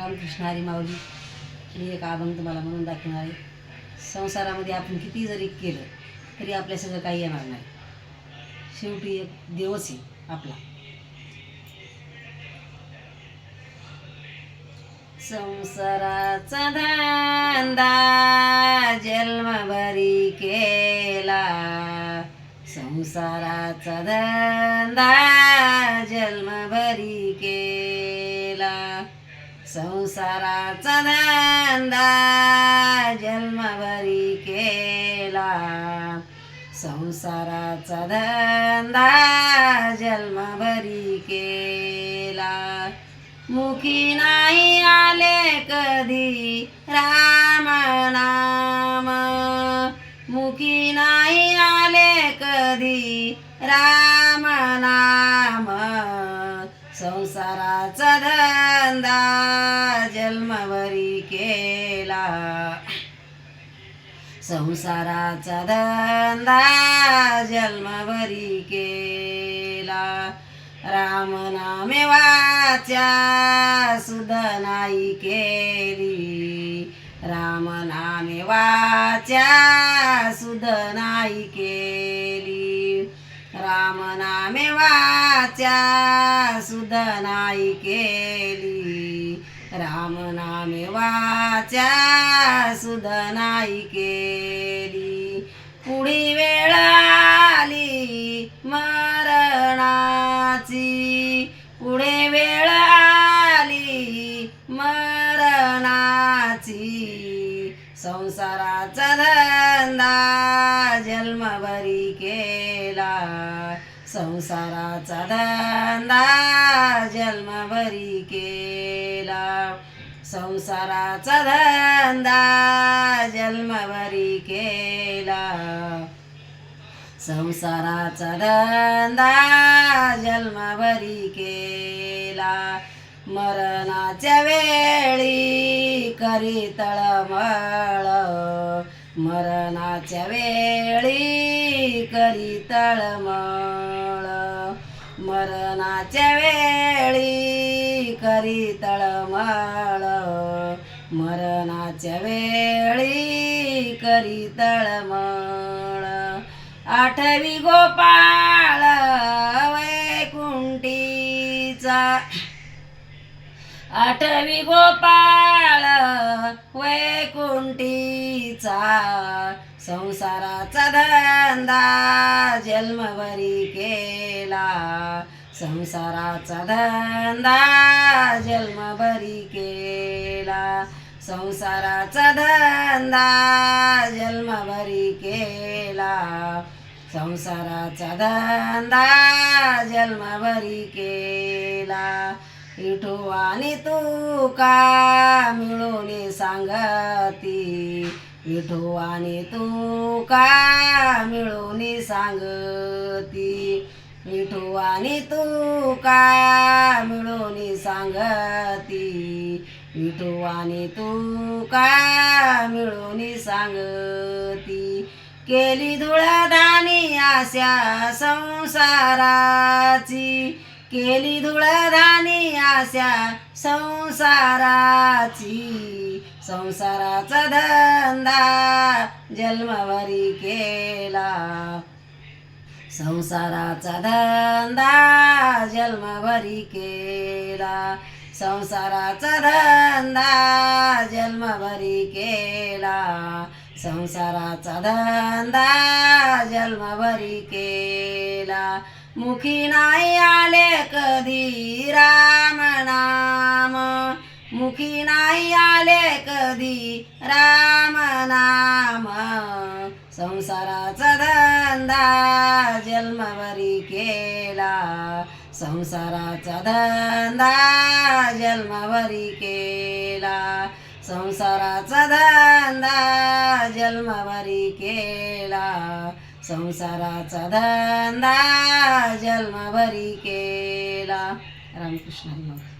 रामकृष्ण हरी माऊली. मी एक अभंग तुम्हाला म्हणून दाखवणार आहे. संसारामध्ये आपण किती जरी केलं तरी आपल्या सगळं काही येणार नाही. शेवटी एक देवच आहे आपला. संसाराचा धंदा जन्मभरी केला, संसाराचा धंदा जन्मभरी केला, संसाराचा धंदा जन्मभरी केला, संसाराचा धंदा जन्मभरी केला. मुखी नाही आले कधी राम नाम, मुखी नाही आले कधी राम नाम, संसाराचा धंदा जन्मभरी केला, संसाराचा धंदा जन्मभरी केला. राम नामे वाचा सुध नाही केली, राम नामे वाचा सुध नाही केली, राम नामे वाचा सुध नाही केली, राम नामे वाचा सुध नाही केली. पुढी वेळ आली मरणाची, पुढे वेळ आली मरणाची, संसाराचा धंदा जन्मभरी केला, संसाराचा धंदा जन्मभरी केला, संसाराचा धंदा जन्मभरी केला, संसाराचा धंदा जन्मभरी केला. मरणाच्या वेळी करी तळमळ, मरणाच्या वेळी करी तळमळ, मरणाच्या वेळी करी तळमळ, मरणाच्या वेळी करी तळमळ. आठवी गोपाळ वैकुंठीचा, आठवी गोपाळ वैकुंठीचा, संसाराचा धंदा जन्मभरी केला, संसाराचा धंदा जन्मभरी केला, संसाराचा धंदा जन्मभरी केला, संसाराचा धंदा जन्मभरी केला. विठुवानी तुका मिळून सांगती, विठुवानी तुका मिळून सांगती, विठुवानी तुका मिळून सांगती, विठुवानी तुका मिळून सांगती. केली धुळदाणी आशा संसाराची, केली धुळदाणी आशा संसाराची, संसाराचा धंदा जन्मभरी केला, संसाराचा धंदा जन्मभरी केला, संसाराचा धंदा जन्मभरी केला, संसाराचा धंदा जन्मभरी केला. मुखी नाही आले कधी राम नाम, मुखी नाही आले कधी राम नाम, संसाराचा धंदा जन्मभरी केला, संसाराचा धंदा जन्मभरी केला, संसाराचा धंदा जन्मभरी केला, संसाराचा धंदा जन्मभरी केला. रामकृष्ण हरी.